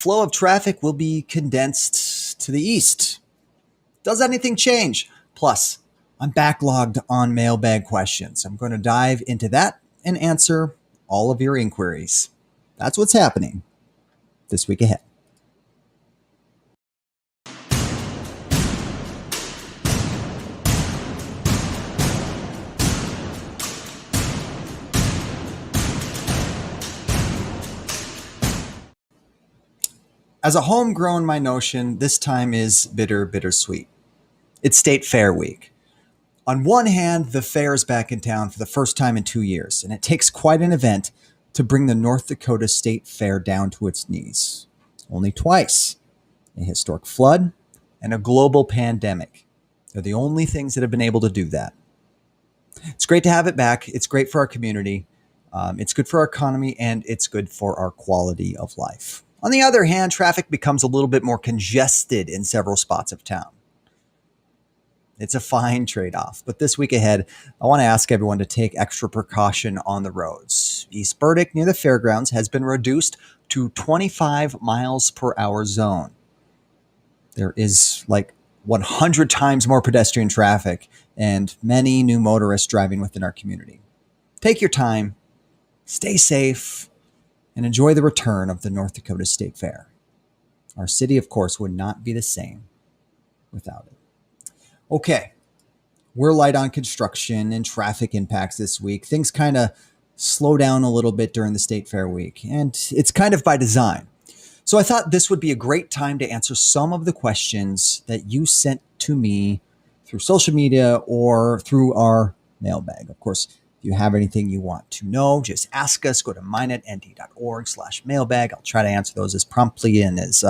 Flow of traffic will be condensed to the east. Does anything change? Plus, I'm backlogged on mailbag questions. I'm going to dive into that and answer all of your inquiries. That's what's happening this week ahead. As a homegrown Minotian, this time is bittersweet. It's State Fair Week. On one hand, the fair is back in town for the first time in 2 years, and it takes quite an event to bring the North Dakota State Fair down to its knees. Only twice: a historic flood and a global pandemic. They're the only things that have been able to do that. It's great to have it back. It's great for our community. It's good for our economy, and it's good for our quality of life. On the other hand, traffic becomes a little bit more congested in several spots of town. It's a fine trade-off. But this week ahead, I want to ask everyone to take extra precaution on the roads. East Burdick near the fairgrounds has been reduced to 25 miles per hour zone. There is like 100 times more pedestrian traffic and many new motorists driving within our community. Take your time, stay safe, and enjoy the return of the North Dakota State Fair. Our city, of course, would not be the same without it. Okay, we're light on construction and traffic impacts this week. Things kind of slow down a little bit during the State Fair week, and it's kind of by design. So I thought this would be a great time to answer some of the questions that you sent to me through social media or through our mailbag. Of course, if you have anything you want to know, just ask us. Go to minetnd.org/mailbag. I'll try to answer those as promptly and as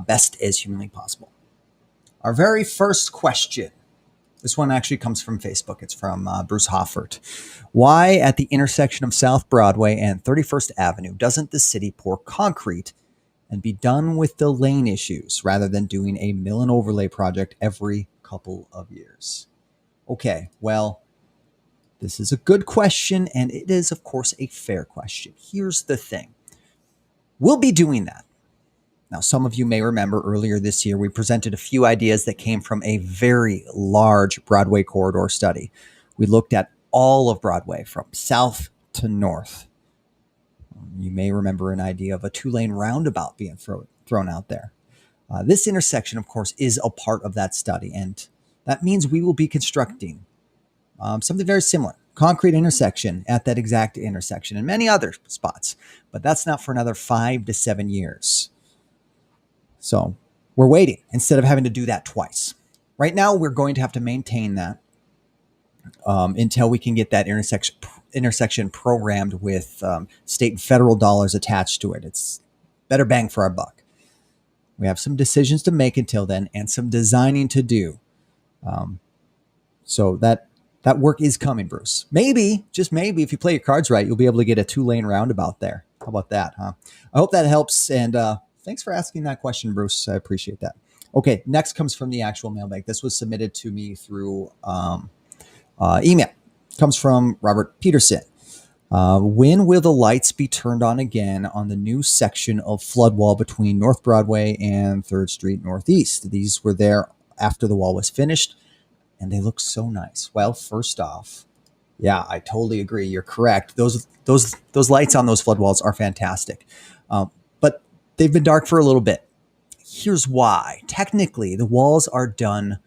best as humanly possible. Our very first question, this one actually comes from Facebook. It's from Bruce Hoffert. Why at the intersection of South Broadway and 31st Avenue doesn't the city pour concrete and be done with the lane issues rather than doing a mill and overlay project every couple of years? Okay, well, this is a good question, and it is, of course, a fair question. Here's the thing. We'll be doing that. Now, some of you may remember earlier this year, we presented a few ideas that came from a very large Broadway corridor study. We looked at all of Broadway from south to north. You may remember an idea of a 2-lane roundabout being thrown out there. This intersection, of course, is a part of that study, and that means we will be constructing something very similar. Concrete intersection at that exact intersection and many other spots, but that's not for another 5 to 7 years. So we're waiting instead of having to do that twice. Right now, we're going to have to maintain that until we can get that intersection programmed with state and federal dollars attached to it. It's better bang for our buck. We have some decisions to make until then and some designing to do. So that work is coming, Bruce. Maybe, just maybe, if you play your cards right, you'll be able to get a 2-lane roundabout there. How about that, huh? I hope that helps, and thanks for asking that question, Bruce. I appreciate that. Okay, next comes from the actual mailbag. This was submitted to me through email. Comes from Robert Peterson. When will the lights be turned on again on the new section of flood wall between North Broadway and 3rd Street Northeast? These were there after the wall was finished, and they look so nice. Well, first off, yeah, I totally agree. You're correct. Those lights on those flood walls are fantastic. But they've been dark for a little bit. Here's why. Technically, the walls are done,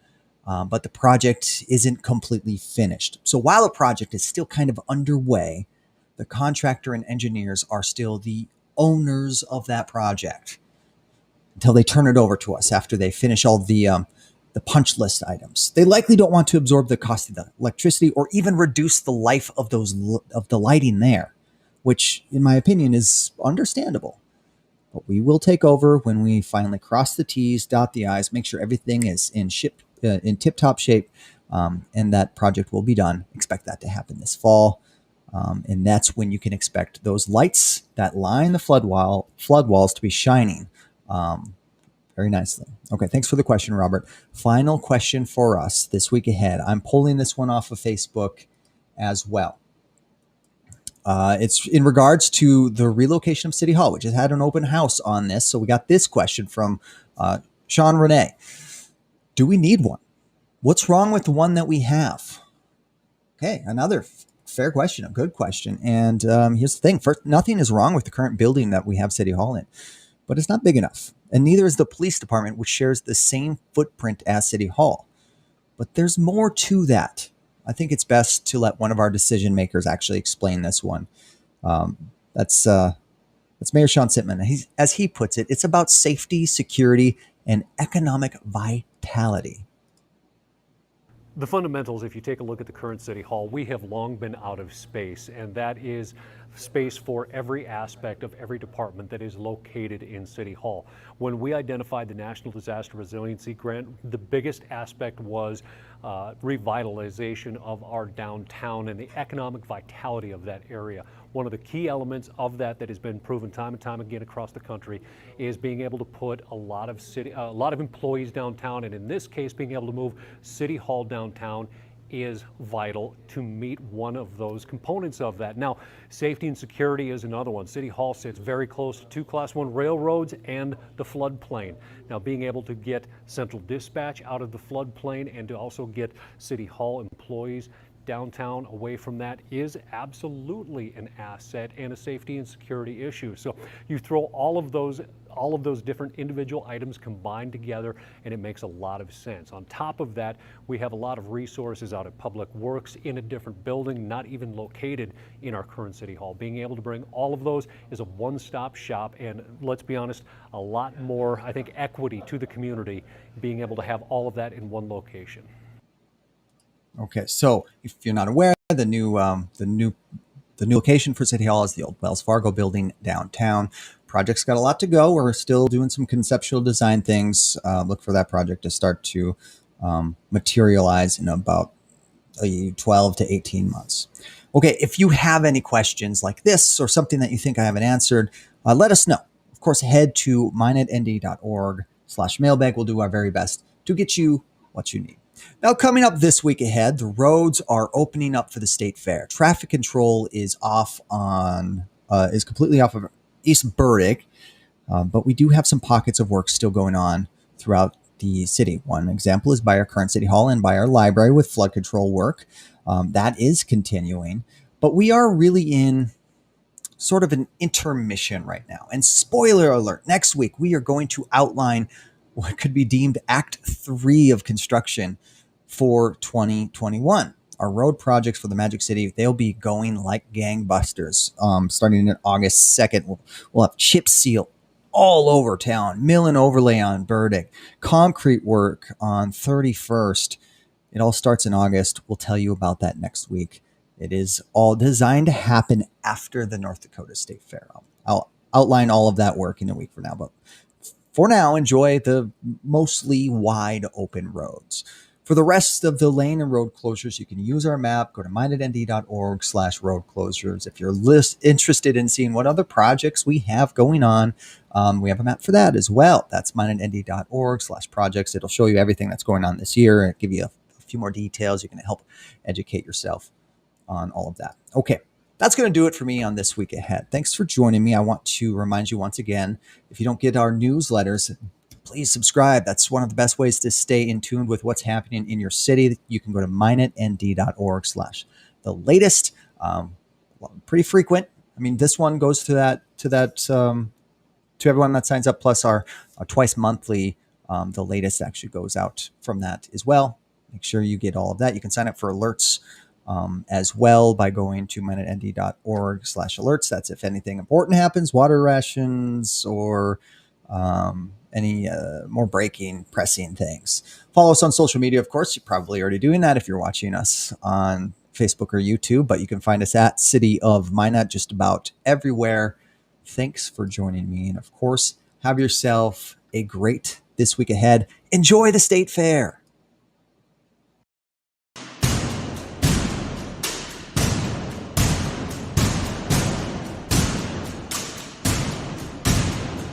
but the project isn't completely finished. So while the project is still kind of underway, the contractor and engineers are still the owners of that project until they turn it over to us after they finish all the punch list items. They likely don't want to absorb the cost of the electricity or even reduce the life of the lighting there, which in my opinion is understandable. But we will take over when we finally cross the T's, dot the I's, make sure everything is in tip-top shape, and that project will be done. Expect that to happen this fall. And that's when you can expect those lights that line the flood walls to be shining very nicely. Okay, thanks for the question, Robert. Final question for us this week ahead. I'm pulling this one off of Facebook as well. It's in regards to the relocation of City Hall. We just had an open house on this. So we got this question from Sean Renee. Do we need one? What's wrong with the one that we have? Okay, another fair question, a good question. And here's the thing. First, nothing is wrong with the current building that we have City Hall in, but it's not big enough. And neither is the police department, which shares the same footprint as City Hall. But there's more to that. I think it's best to let one of our decision makers actually explain this one. That's Mayor Sean Sitman. As he puts it, it's about safety, security, and economic vitality. The fundamentals, if you take a look at the current City Hall, we have long been out of space, and that is space for every aspect of every department that is located in City Hall. When we identified the National Disaster Resiliency Grant, the biggest aspect was revitalization of our downtown and the economic vitality of that area. One of the key elements of that has been proven time and time again across the country is being able to put a lot of employees downtown, and in this case, being able to move City Hall downtown is vital to meet one of those components of that. Now, safety and security is another one. City Hall sits very close to two Class 1 railroads and the floodplain. Now, being able to get central dispatch out of the floodplain and to also get City Hall employees downtown away from that is absolutely an asset and a safety and security issue. So you throw all of those different individual items combined together, and it makes a lot of sense. On top of that, we have a lot of resources out at Public Works in a different building, not even located in our current City Hall. Being able to bring all of those is a one-stop shop, and let's be honest, a lot more, I think, equity to the community, being able to have all of that in one location. Okay, so if you're not aware, the new location for City Hall is the old Wells Fargo building downtown. Project's got a lot to go. We're still doing some conceptual design things. Look for that project to start to materialize in about 12 to 18 months. Okay, if you have any questions like this or something that you think I haven't answered, let us know. Of course, head to minetnd.org/mailbag. We'll do our very best to get you what you need. Now, coming up this week ahead, the roads are opening up for the state fair. Traffic control is completely off of East Burdick, but we do have some pockets of work still going on throughout the city. One example is by our current City Hall and by our library with flood control work. That is continuing, but we are really in sort of an intermission right now. And spoiler alert, next week we are going to outline what could be deemed Act 3 of construction for 2021. Our road projects for the Magic City, they'll be going like gangbusters. Starting in August 2nd, we'll have chip seal all over town, mill and overlay on Burdick, concrete work on 31st. It all starts in August. We'll tell you about that next week. It is all designed to happen after the North Dakota State Fair. I'll outline all of that work in a week from now, but for now, enjoy the mostly wide open roads. For the rest of the lane and road closures, you can use our map. Go to minetnd.org/road closures. If you're interested in seeing what other projects we have going on, we have a map for that as well. That's minetnd.org/projects. It'll show you everything that's going on this year and give you a few more details. You can help educate yourself on all of that. Okay. That's going to do it for me on This Week Ahead. Thanks for joining me. I want to remind you once again, if you don't get our newsletters, please subscribe. That's one of the best ways to stay in tune with what's happening in your city. You can go to minetnd.org/the latest. Pretty frequent. I mean, this one goes to everyone that signs up, plus our twice monthly. The latest actually goes out from that as well. Make sure you get all of that. You can sign up for alerts as well by going to minetnd.org/alerts. That's if anything important happens, water rations or any more breaking, pressing things. Follow us on social media, of course. You're probably already doing that if you're watching us on Facebook or YouTube, but you can find us at City of Minot just about everywhere. Thanks for joining me. And of course, have yourself a great This Week Ahead. Enjoy the State Fair.